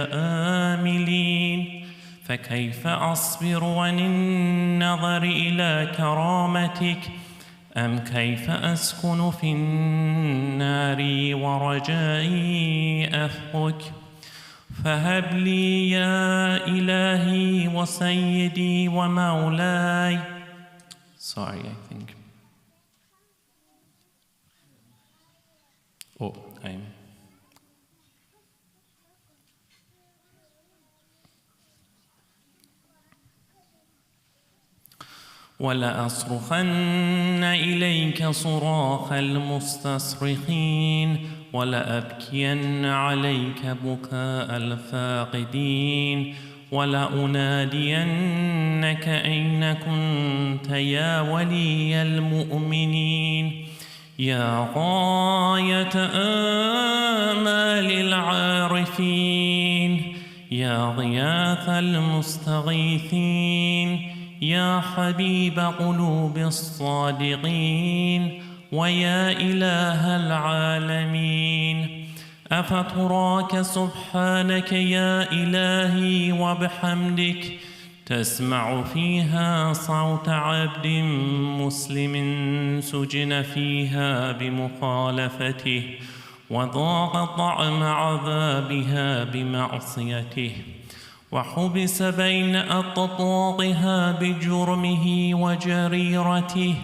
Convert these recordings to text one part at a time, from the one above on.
آملين. فكيف أصبر عن النظر إلى كرامتك؟ أم كيف أسكن في النار ورجائي أثقك؟ فهب لي يا إلهي وسيدي ومولاي. Sorry, I think. Oh, I'm. ولأصرخن إليك صراخ المستصرخين، ولأبكين عليك بكاء الفاقدين، ولأنادينك أين كنت يا ولي المؤمنين، يا غاية آمال العارفين، يا غياث المستغيثين، يا حبيب قلوب الصادقين، ويا إله العالمين. أفتراك سبحانك يا إلهي وبحمدك تسمع فيها صوت عبد مسلم سجن فيها بمخالفته، وذاق طعم عذابها بمعصيته، وحبس بين أطباقها بجرمه وجريرته،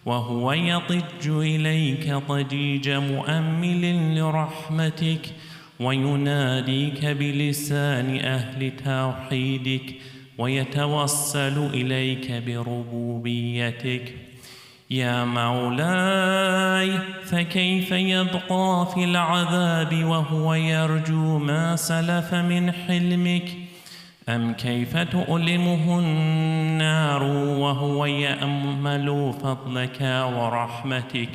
وهو يضج إليك ضجيج مؤمل لرحمتك، ويناديك بلسان أهل توحيدك، ويتوسل إليك بربوبيتك. يا مولاي، فكيف يبقى في العذاب وهو يرجو ما سلف من حلمك؟ أم كيف تؤلمه النار وهو يأمل فضلك ورحمتك؟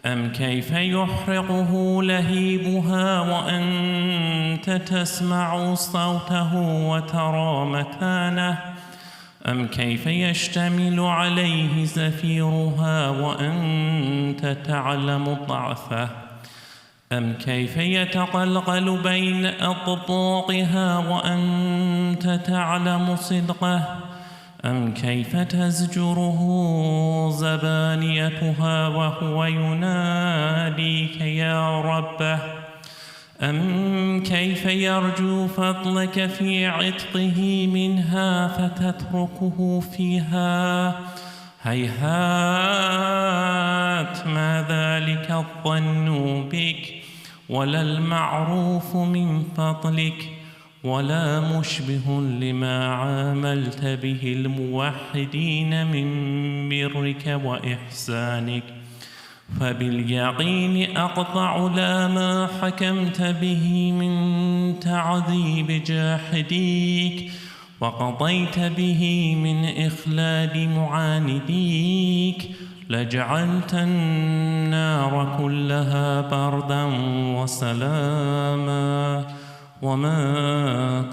أم كيف يحرقه لهيبها وأنت تسمع صوته وترى مكانه؟ أم كيف يشتمل عليه زفيرها وأنت تعلم ضعفه؟ أم كيف يتقلقل بين أطباقها وأنت تعلم صدقه؟ أم كيف تزجره زبانيتها وهو يناديك يا ربه؟ أم كيف يرجو فضلك في عتقه منها فتتركه فيها؟ هيهات ما ذلك الظن بك، ولا المعروف من فضلك، ولا مشبه لما عاملت به الموحدين من برك وإحسانك. فباليقين أقطع لا ما حكمت به من تعذيب جاحديك، وقضيت به من إخلاد معانديك، لجعلت النار كلها بردا وسلاما، وما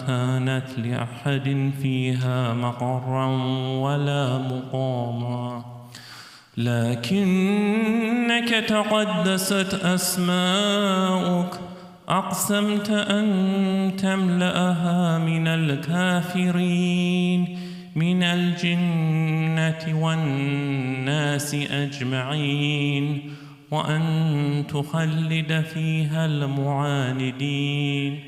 كانت لأحد فيها مقرا ولا مقاما، لكنك تقدست أسماؤك أقسمت أن تملأها من الكافرين من الجنة والناس أجمعين، وأن تخلد فيها المعاندين،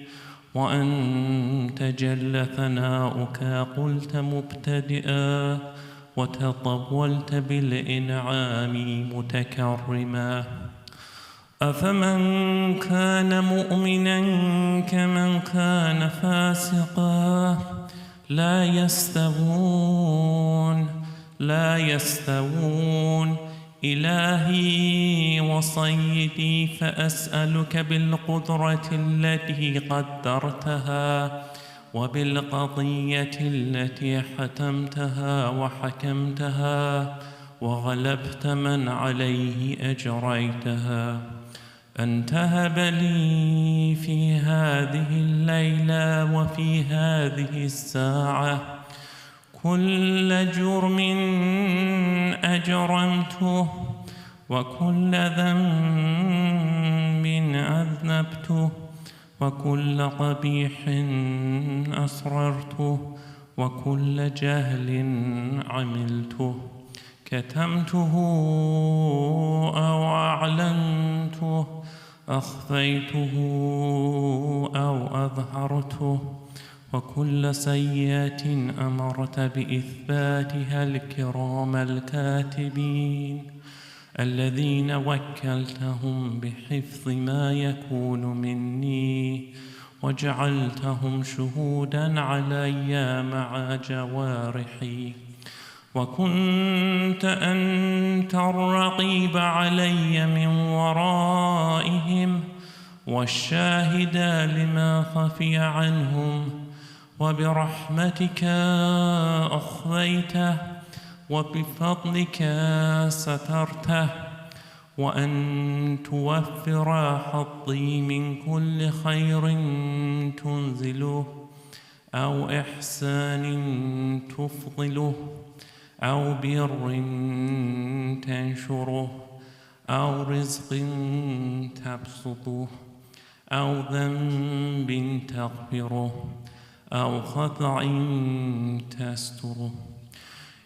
وأنت جل ثناؤك قلت مبتدئا، وتطولت بالإنعام متكرما. أفمن كان مؤمنا كمن كان فاسقا لا يستوون. إلهي وصيدي، فأسألك بالقدرة التي قدرتها، وبالقضية التي حتمتها وحكمتها وغلبت من عليه أجريتها، أن تهب لي في هذه الليلة وفي هذه الساعة كل جرم أجرمته، وكل ذنب أذنبته، وكل قبيح أسررته، وكل جهل عملته، كتمته أو أعلنته، أخفيته أو أظهرته، وكل سيئة أمرت بإثباتها الكرام الكاتبين الذين وكلتهم بحفظ ما يكون مني، وجعلتهم شهودا علي مع جوارحي، وكنت أنت الرقيب علي من ورائهم، والشاهد لما خفي عنهم، وبرحمتك أخفيته، وبفضلك سترته، وأن توفر حظي من كل خير تنزله، أو إحسان تفضله، أو بر تنشره، أو رزق تبسطه، أو ذنب تغفره، أو خطأ تستره.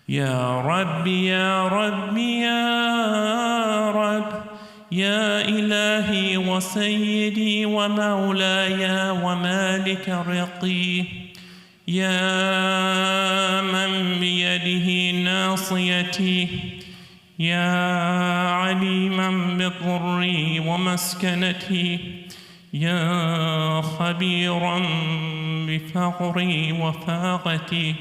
يا رب يا رب يا رب، يا إلهي وسيدي ومولاي ومالك رقي، يا من بيده ناصيتي، يا عليما بضري ومسكنتي، يا خبيرا بفقري وفاقتي،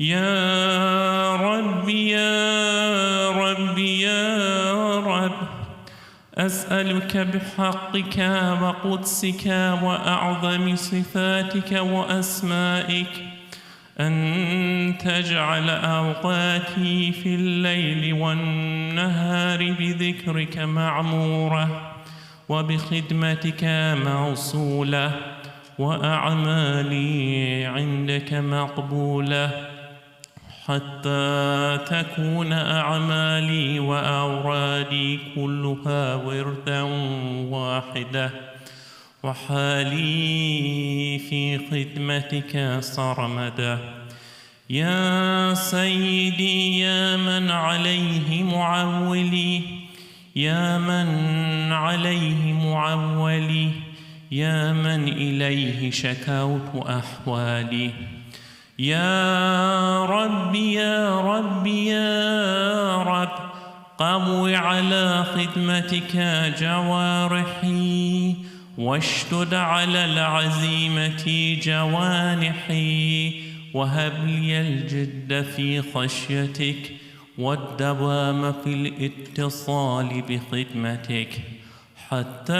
يا رب يا رب يا رب، أسألك بحقك وقدسك وأعظم صفاتك وأسمائك أن تجعل أوقاتي في الليل والنهار بذكرك معمورة، وبخدمتك موصولة، وأعمالي عندك مقبولة، حتى تكون أعمالي وأورادي كلها وردا واحدة، وحالي في خدمتك صرمدا. يا سيدي يا من عليه معولي، يا من عليه معولي، يا من إليه شكوت أحوالي، يا رب يا رب يا رب، قو على خدمتك جوارحي، واشدد على العزيمة جوانحي، وهب لي الجد في خشيتك والدوام في الاتصال بخدمتك، حتى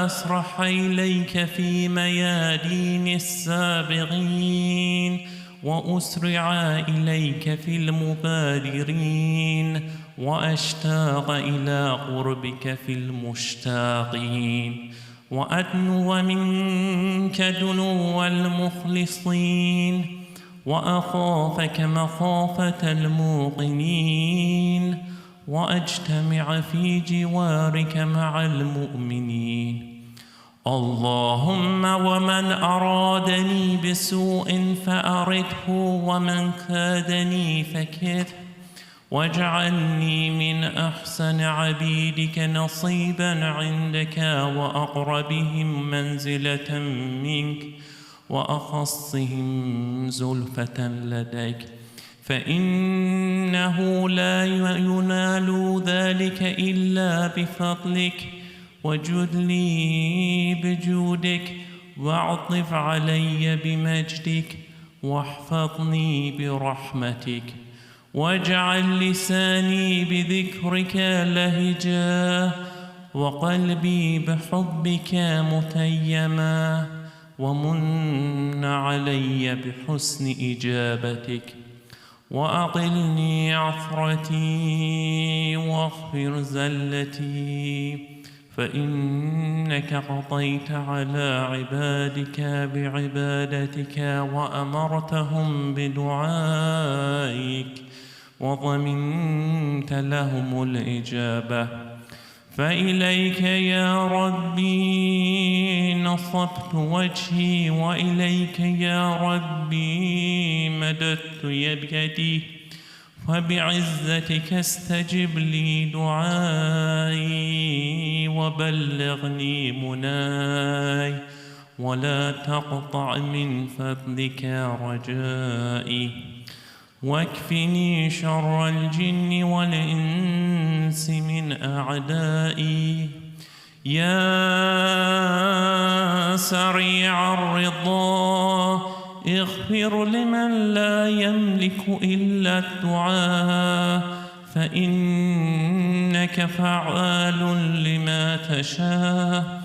أسرح إليك في ميادين السابغين، وأسرع إليك في المبادرين، وأشتاق إلى قربك في المشتاقين، وأدنو منك دنو المخلصين، وأخافك مخافة الموقنين، وأجتمع في جوارك مع المؤمنين. اللهم ومن أرادني بسوء فأرده، ومن كادني فكده، واجعلني من أحسن عبيدك نصيبا عندك، وأقربهم منزلة منك، وأخصهم زلفة لديك، فإنه لا ينال ذلك إلا بفضلك، وجد لي بجودك، واعطف علي بمجدك، واحفظني برحمتك، واجعل لساني بذكرك لهجا، وقلبي بحبك متيما، ومن علي بحسن إجابتك، وأقلني عثرتي، واغفر زلتي، فإنك قضيت على عبادك بعبادتك، وأمرتهم بدعائك، وضمنت لهم الإجابة، فإليك يا ربي نصبت وجهي، وإليك يا ربي مددت بيدي، فبعزتك استجب لي دعائي وبلغني مناي، ولا تقطع من فضلك رجائي، واكفني شر الجن والإنس من أعدائي. يا سريع الرضا اغفر لمن لا يملك إلا الدعاء، فإنك فعال لما تشاء.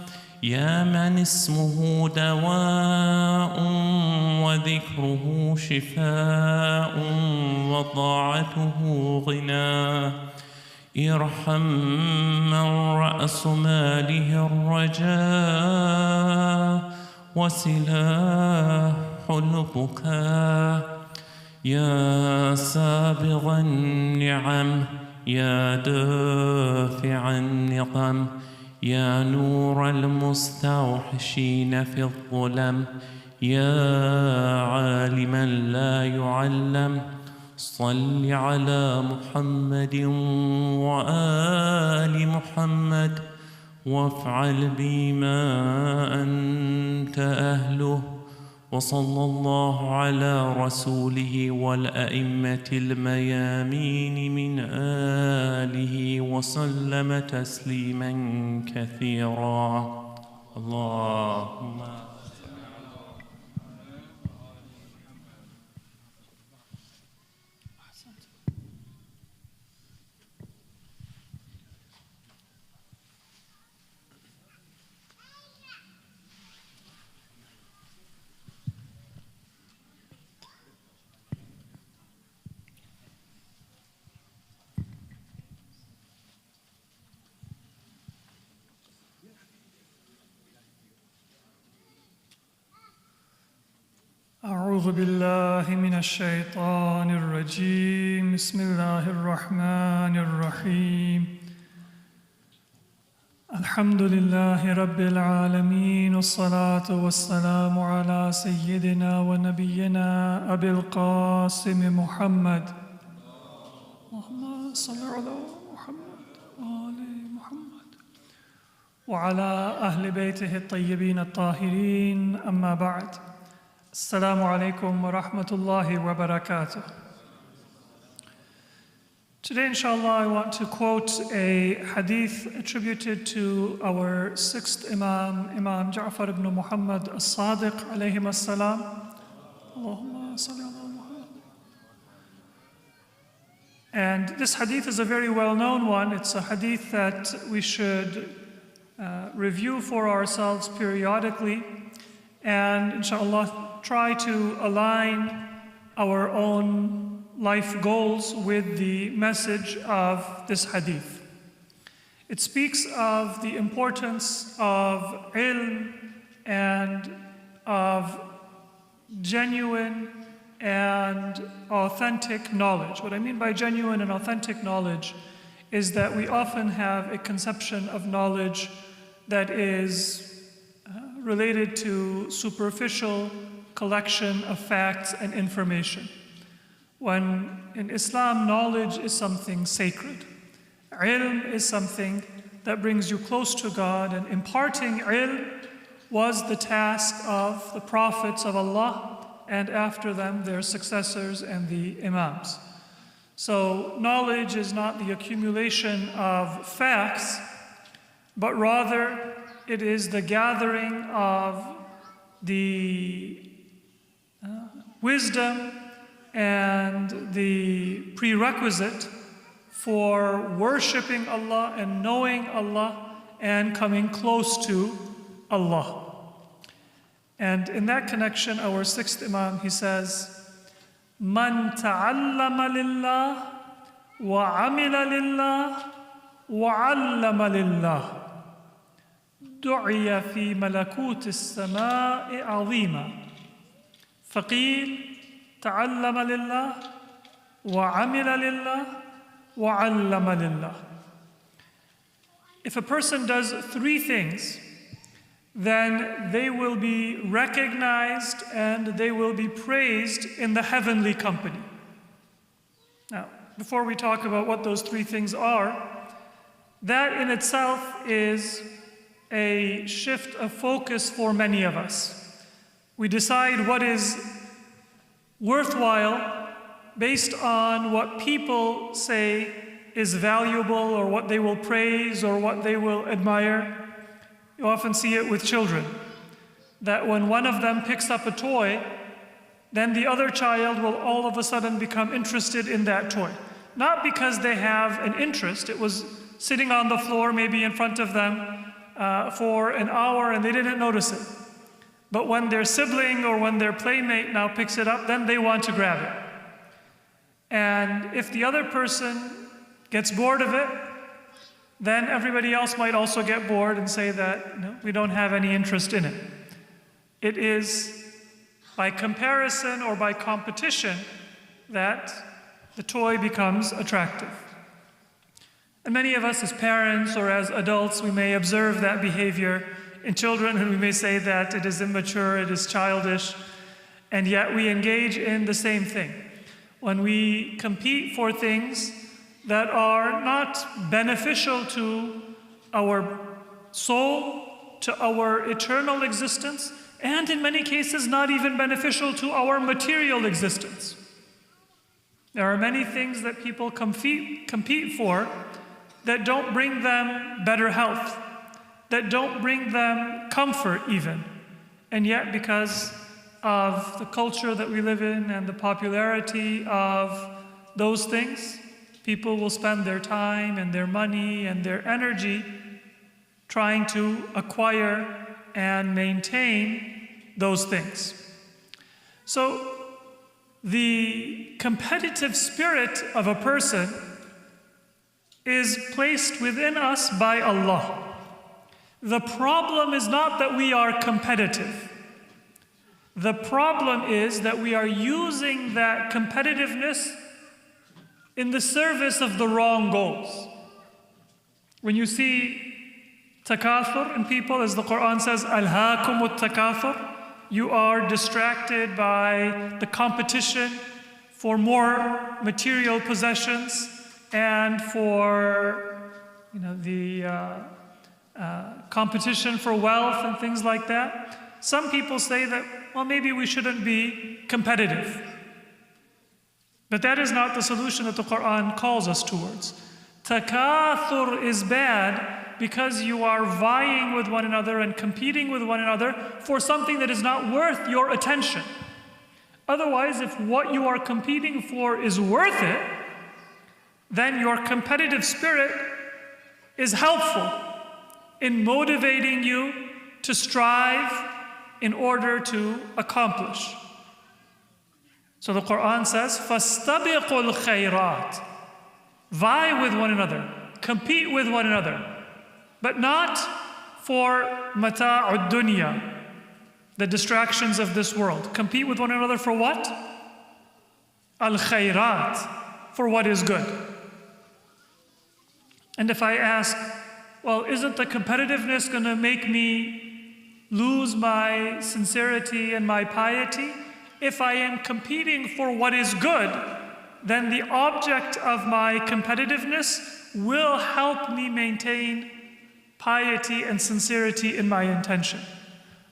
يا من اسمه دواء وذكره شفاء وطاعته غنى، ارحم من رأس ماله الرجاء وسلاح البكاء. يا سابغ النعم يا دافع النقم، يا نور المستوحشين في الظلم، يا عالما لا يعلم، صل على محمد وآل محمد، وافعل بما أنت أهله. وصلى الله على رسوله والأئمة الميامين من آله وسلم تسليما كثيرا. اللهم أعوذ بالله من الشيطان الرجيم. بسم الله الرحمن الرحيم. الحمد لله رب العالمين، والصلاة والسلام على سيدنا ونبينا أبي القاسم محمد. اللهم صل على محمد وآل محمد وعلى أهل بيته الطيبين الطاهرين. أما بعد. Assalamu alaikum wa rahmatullahi wa barakatuh. Today, inshallah, I want to quote a hadith attributed to our sixth Imam, Imam Ja'far ibn Muhammad as-Sadiq alayhim as-salam. Allahumma salli ala Muhammad. And this hadith is a very well-known one. It's a hadith that we should review for ourselves periodically, and inshallah try to align our own life goals with the message of this hadith. It speaks of the importance of ilm and of genuine and authentic knowledge. What I mean by genuine and authentic knowledge is that we often have a conception of knowledge that is related to superficial collection of facts and information, when in Islam knowledge is something sacred. Ilm is something that brings you close to God, and imparting ilm was the task of the prophets of Allah, and after them their successors and the imams. So knowledge is not the accumulation of facts, but rather it is the gathering of the wisdom and the prerequisite for worshiping Allah and knowing Allah and coming close to Allah. And in that connection, our sixth Imam, he says, Man ta'allama lillah wa amila lillah wa allama lillah du'iya fi malakut as-sama'i 'azima. فقيل تعلم لله وعمل لله وعلم لله. if a person does 3 things, then they will be recognized and they will be praised in the heavenly company. Now, before we talk about what those 3 things are, that in itself is a shift of focus for many of us. We decide what is worthwhile based on what people say is valuable or what they will praise or what they will admire. You often see it with children, that when one of them picks up a toy, then the other child will all of a sudden become interested in that toy. Not because they have an interest, it was sitting on the floor maybe in front of them for an hour and they didn't notice it. But when their sibling or when their playmate now picks it up, then they want to grab it. And if the other person gets bored of it, then everybody else might also get bored and say that, no, we don't have any interest in it. It is by comparison or by competition that the toy becomes attractive. And many of us as parents or as adults, we may observe that behavior in children and we may say that it is immature, it is childish, and yet we engage in the same thing. When we compete for things that are not beneficial to our soul, to our eternal existence, and in many cases not even beneficial to our material existence. There are many things that people compete for that don't bring them better health, that don't bring them comfort even. And yet because of the culture that we live in and the popularity of those things, people will spend their time and their money and their energy trying to acquire and maintain those things. So the competitive spirit of a person is placed within us by Allah. The problem is not that we are competitive. The problem is that we are using that competitiveness in the service of the wrong goals. When you see takathur in people, as the Quran says, alhaakumut takathur, you are distracted by the competition for more material possessions and for the competition for wealth and things like that. Some people say that, well, maybe we shouldn't be competitive. But that is not the solution that the Quran calls us towards. Takathur is bad because you are vying with one another and competing with one another for something that is not worth your attention. Otherwise, if what you are competing for is worth it, then your competitive spirit is helpful in motivating you to strive in order to accomplish. So the Quran says, فَاسْتَبِقُوا الْخَيْرَاتِ, vie with one another, compete with one another, but not for mata'ud dunya, the distractions of this world. Compete with one another for what? Al-khayrat, for what is good. And if I ask, well, isn't the competitiveness going to make me lose my sincerity and my piety? If I am competing for what is good, then the object of my competitiveness will help me maintain piety and sincerity in my intention.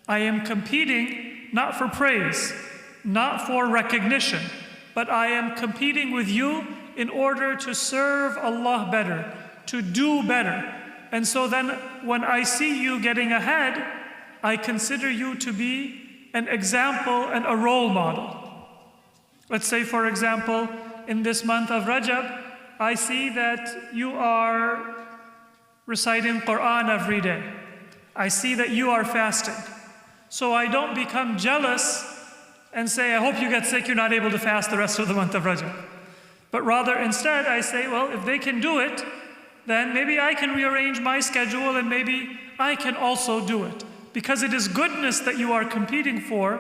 I am competing not for praise, not for recognition, but I am competing with you in order to serve Allah better, to do better. And so then when I see you getting ahead, I consider you to be an example and a role model. Let's say, for example, in this month of Rajab, I see that you are reciting Quran every day. I see that you are fasting. So I don't become jealous and say, I hope you get sick, you're not able to fast the rest of the month of Rajab. But rather instead I say, well, if they can do it, then maybe I can rearrange my schedule and maybe I can also do it. Because it is goodness that you are competing for,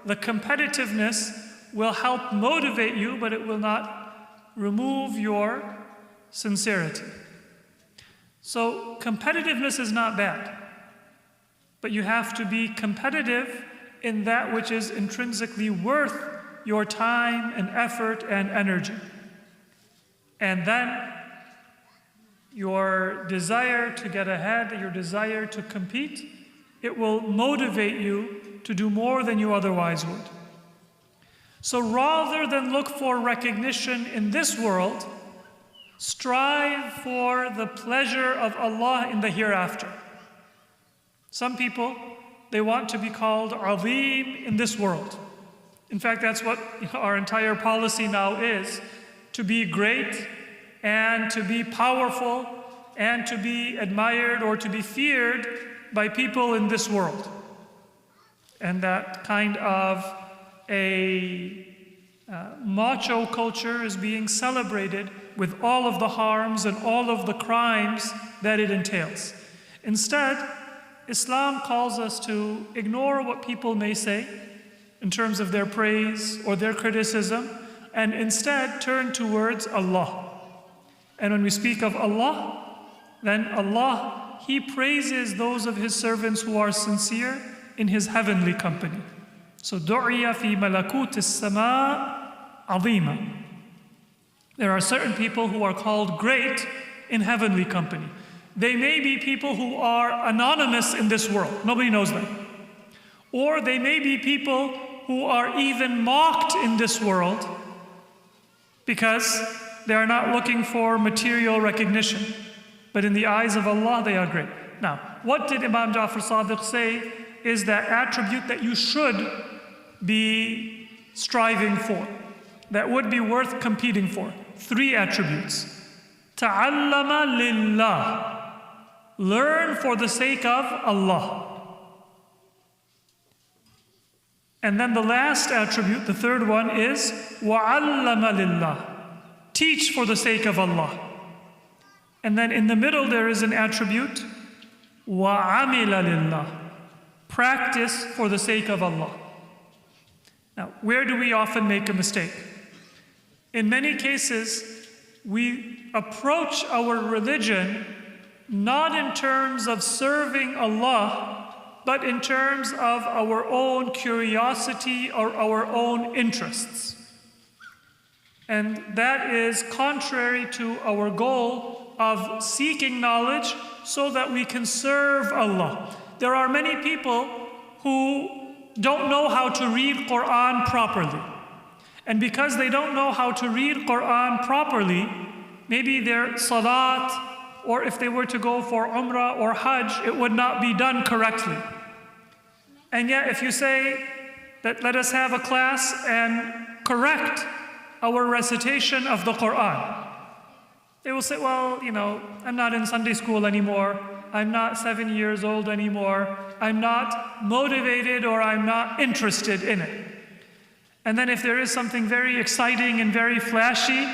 the competitiveness will help motivate you, but it will not remove your sincerity. So competitiveness is not bad, but you have to be competitive in that which is intrinsically worth your time and effort and energy. And then your desire to get ahead, your desire to compete, it will motivate you to do more than you otherwise would. So rather than look for recognition in this world, strive for the pleasure of Allah in the hereafter. Some people, they want to be called azim in this world. In fact, that's what our entire policy now is, to be great and to be powerful and to be admired or to be feared by people in this world. And that kind of a macho culture is being celebrated with all of the harms and all of the crimes that it entails. Instead, Islam calls us to ignore what people may say in terms of their praise or their criticism, and instead turn towards Allah. And when we speak of Allah, then Allah, He praises those of His servants who are sincere in His heavenly company. So, du'iya fi malakut as-sama' azima. There are certain people who are called great in heavenly company. They may be people who are anonymous in this world. Nobody knows them. Or they may be people who are even mocked in this world because they are not looking for material recognition. But in the eyes of Allah, they are great. Now, what did Imam Ja'far Sadiq say is that attribute that you should be striving for, that would be worth competing for? 3 attributes. Ta'allama lillah. Learn for the sake of Allah. And then the last attribute, the third one, is wa'allama lillah. Teach for the sake of Allah. And then in the middle there is an attribute, wa'amila lillah. Practice for the sake of Allah. Now, where do we often make a mistake? In many cases, we approach our religion not in terms of serving Allah, but in terms of our own curiosity or our own interests. And that is contrary to our goal of seeking knowledge so that we can serve Allah. There are many people who don't know how to read Quran properly. And because they don't know how to read Quran properly, maybe their salat, or if they were to go for Umrah or Hajj, it would not be done correctly. And yet if you say that let us have a class and correct our recitation of the Quran, they will say, well, I'm not in Sunday school anymore. I'm not 7 years old anymore. I'm not motivated or I'm not interested in it. And then if there is something very exciting and very flashy,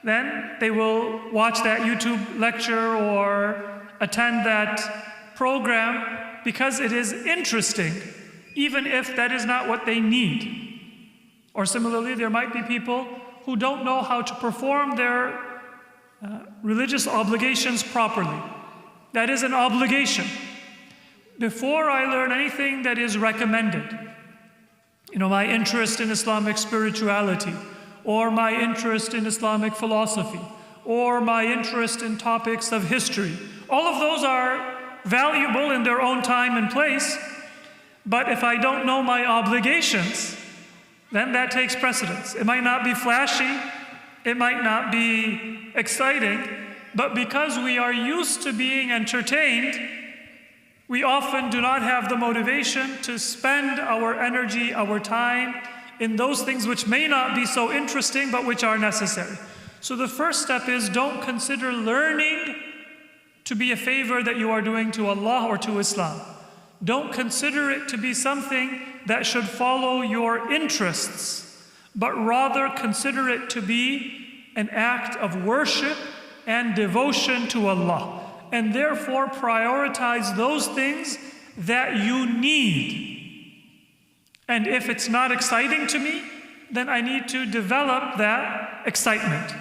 then they will watch that YouTube lecture or attend that program because it is interesting, even if that is not what they need. Or similarly, there might be people who don't know how to perform their religious obligations properly. That is an obligation. Before I learn anything that is recommended, my interest in Islamic spirituality, or my interest in Islamic philosophy, or my interest in topics of history, all of those are valuable in their own time and place, but if I don't know my obligations, then that takes precedence. It might not be flashy, it might not be exciting, but because we are used to being entertained, we often do not have the motivation to spend our energy, our time in those things which may not be so interesting, but which are necessary. So the first step is don't consider learning to be a favor that you are doing to Allah or to Islam. Don't consider it to be something that should follow your interests, but rather consider it to be an act of worship and devotion to Allah. And therefore prioritize those things that you need. And if it's not exciting to me, then I need to develop that excitement.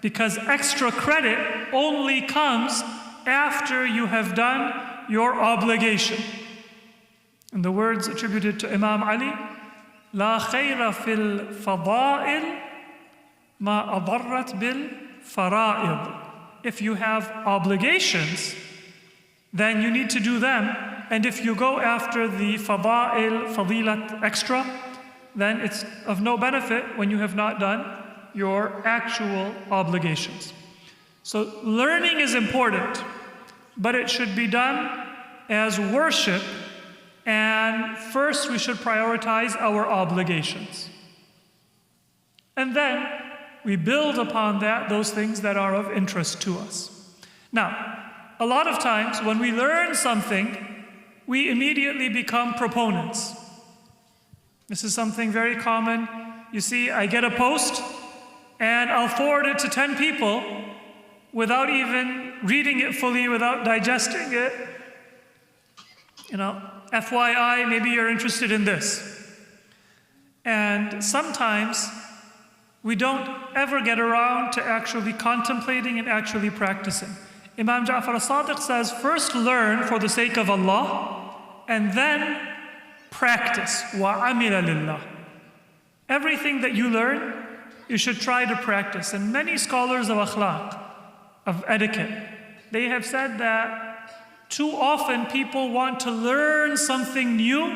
Because extra credit only comes after you have done your obligation. And the words attributed to Imam Ali, لا خير في الفضائل ما أضرت بالفرائض. If you have obligations, then you need to do them. And if you go after the fada'il, fadilat, extra, then it's of no benefit when you have not done your actual obligations. So learning is important, but it should be done as worship, and first we should prioritize our obligations. And then we build upon that those things that are of interest to us. Now, a lot of times when we learn something, we immediately become proponents. This is something very common. You see, I get a post and I'll forward it to 10 people without even reading it fully, without digesting it. FYI, maybe you're interested in this. And sometimes we don't ever get around to actually contemplating and actually practicing. Imam Ja'far al-Sadiq says, first learn for the sake of Allah, and then practice. وَعَمِلَ لِلَّهِ. Everything that you learn, you should try to practice. And many scholars of akhlaq, of etiquette, they have said that too often people want to learn something new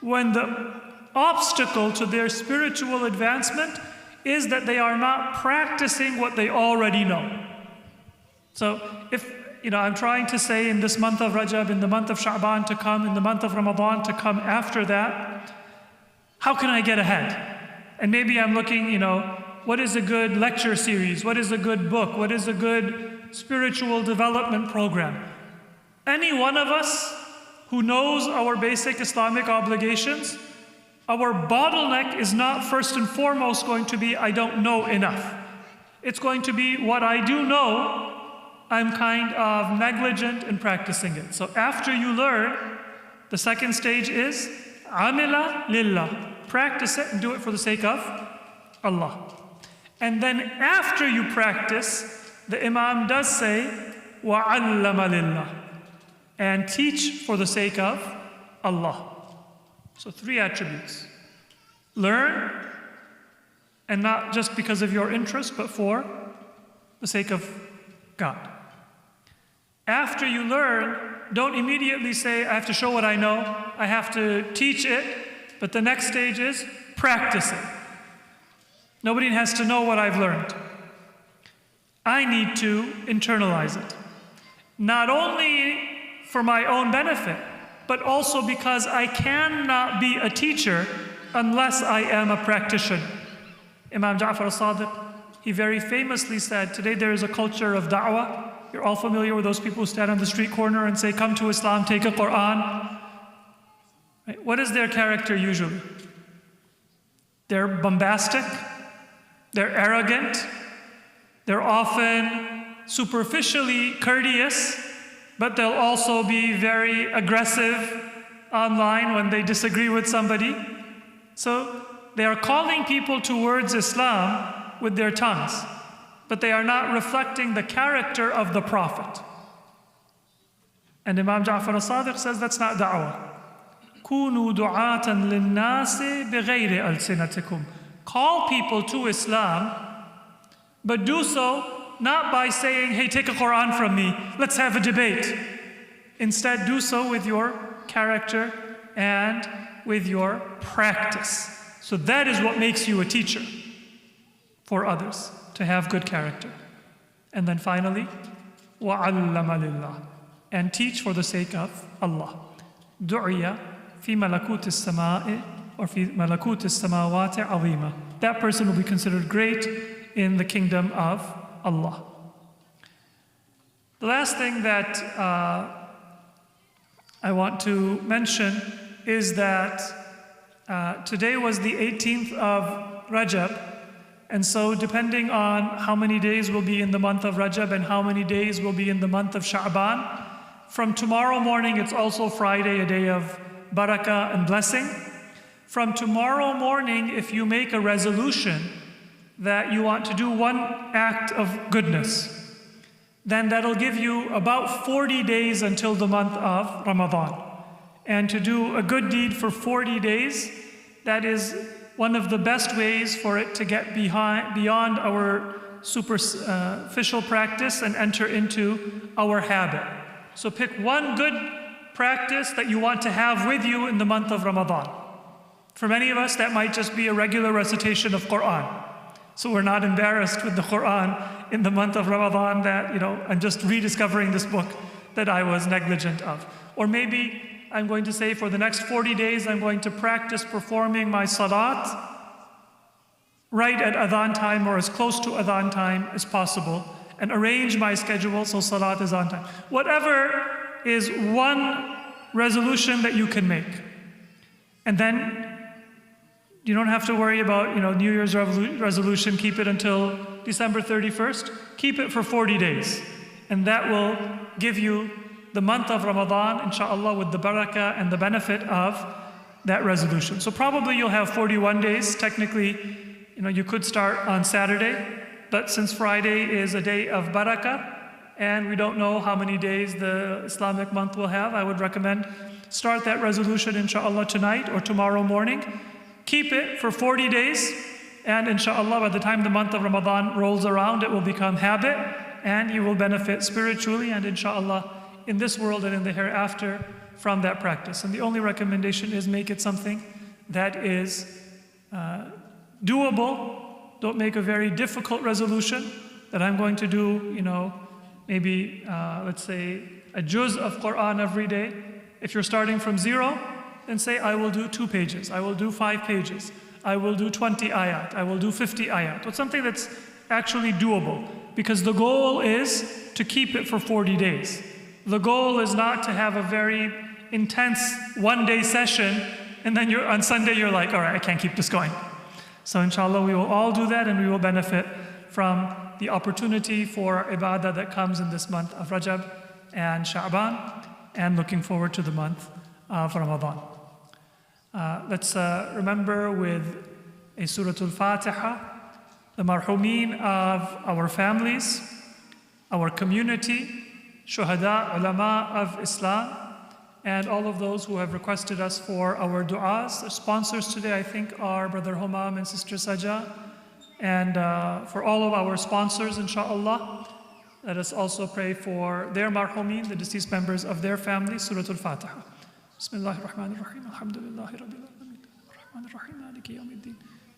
when the obstacle to their spiritual advancement is that they are not practicing what they already know. So if, I'm trying to say in this month of Rajab, in the month of Sha'ban to come, in the month of Ramadan to come after that, how can I get ahead? And maybe I'm looking, what is a good lecture series? What is a good book? What is a good spiritual development program? Any one of us who knows our basic Islamic obligations, our bottleneck is not first and foremost going to be, I don't know enough. It's going to be what I do know, I'm kind of negligent in practicing it. So after you learn, the second stage is amila lillah. Practice it and do it for the sake of Allah. And then after you practice, the Imam does say wa'allama lillah, and teach for the sake of Allah. So 3 attributes. Learn, and not just because of your interest, but for the sake of God. After you learn, don't immediately say, I have to show what I know, I have to teach it, but the next stage is practice it. Nobody has to know what I've learned. I need to internalize it. Not only for my own benefit, but also because I cannot be a teacher unless I am a practitioner. Imam Ja'far al-Sadiq, he very famously said, today there is a culture of da'wah. You're all familiar with those people who stand on the street corner and say, come to Islam, take a Quran. Right? What is their character usually? They're bombastic, they're arrogant, they're often superficially courteous, but they'll also be very aggressive online when they disagree with somebody. So they are calling people towards Islam with their tongues, but they are not reflecting the character of the Prophet. And Imam Ja'far al-Sadiq says that's not da'wah. كُونُوا دُعَاةً لِلنَّاسِ بِغَيْرِ أَلْسِنَتِكُمْ. Call people to Islam, but do so not by saying, hey, take a Quran from me, let's have a debate. Instead, do so with your character and with your practice. So that is what makes you a teacher for others, to have good character. And then finally, وَعَلَّمَ لِلَّهِ, and teach for the sake of Allah. دُعِيَ فِي مَلَكُوتِ السَّمَاءِ or فِي مَلَكُوتِ السَّمَاوَاتِ عَظِيمًا. That person will be considered great in the kingdom of Allah. The last thing that I want to mention is that today was the 18th of Rajab, and so depending on how many days will be in the month of Rajab and how many days will be in the month of Sha'ban, from tomorrow morning it's also Friday, a day of barakah and blessing. From tomorrow morning, if you make a resolution that you want to do one act of goodness, then that'll give you about 40 days until the month of Ramadan. And to do a good deed for 40 days, that is one of the best ways for it to get beyond our superficial practice and enter into our habit. So pick one good practice that you want to have with you in the month of Ramadan. For many of us, that might just be a regular recitation of Quran. So we're not embarrassed with the Quran in the month of Ramadan that, I'm just rediscovering this book that I was negligent of. Or maybe I'm going to say for the next 40 days, I'm going to practice performing my salat right at adhan time or as close to adhan time as possible and arrange my schedule so salat is on time. Whatever is one resolution that you can make. And then you don't have to worry about, New Year's resolution, keep it until December 31st. Keep it for 40 days. And that will give you the month of Ramadan, inshallah, with the barakah and the benefit of that resolution. So probably you'll have 41 days. Technically, you could start on Saturday, but since Friday is a day of barakah, and we don't know how many days the Islamic month will have, I would recommend start that resolution, inshallah, tonight or tomorrow morning. Keep it for 40 days, and inshallah, by the time the month of Ramadan rolls around, it will become habit, and you will benefit spiritually and inshallah in this world and in the hereafter from that practice. And the only recommendation is make it something that is doable. Don't make a very difficult resolution that I'm going to do, maybe let's say a juz of Quran every day. If you're starting from 0, then say I will do 2 pages, I will do 5 pages, I will do 20 ayat, I will do 50 ayat. But something that's actually doable, because the goal is to keep it for 40 days. The goal is not to have a very intense one-day session and then on Sunday you're like, all right, I can't keep this going. So inshallah, we will all do that and we will benefit from the opportunity for ibadah that comes in this month of Rajab and Sha'ban, and looking forward to the month of Ramadan. Let's remember with a Surah Al-Fatiha, the marhumeen of our families, our community, shuhada, ulama of Islam, and all of those who have requested us for our du'as. The sponsors today, I think, are Brother Humam and Sister Saja. And for all of our sponsors, inshallah, let us also pray for their marhumeen, the deceased members of their families. Surah Al-Fatiha. Bismillahir Rahmanir Rahim. Alhamdulillahi Rabbil Alamin. Rahmanir Rahim. Maliki Yawmiddin.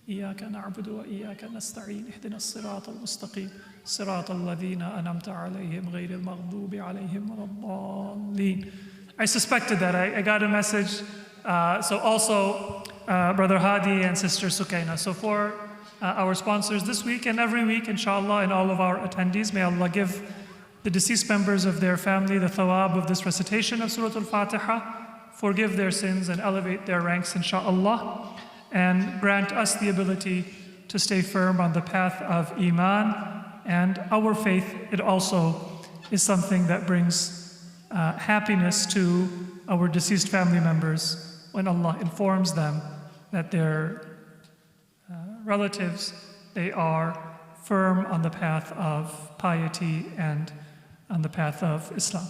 إياك نعبد وإياك نستعين اهدنا الصراط المستقيم صراط الذين أنعمت عليهم غير المغضوب عليهم ولا الضالين. I suspected that. I got a message. So also Brother Hadi and Sister Sukaina. So for our sponsors this week and every week, inshallah, and all of our attendees, may Allah give the deceased members of their family the thawab of this recitation of Surah Al-Fatiha, forgive their sins and elevate their ranks, inshallah, and grant us the ability to stay firm on the path of Iman. And our faith, it also is something that brings happiness to our deceased family members when Allah informs them that their relatives, they are firm on the path of piety and on the path of Islam.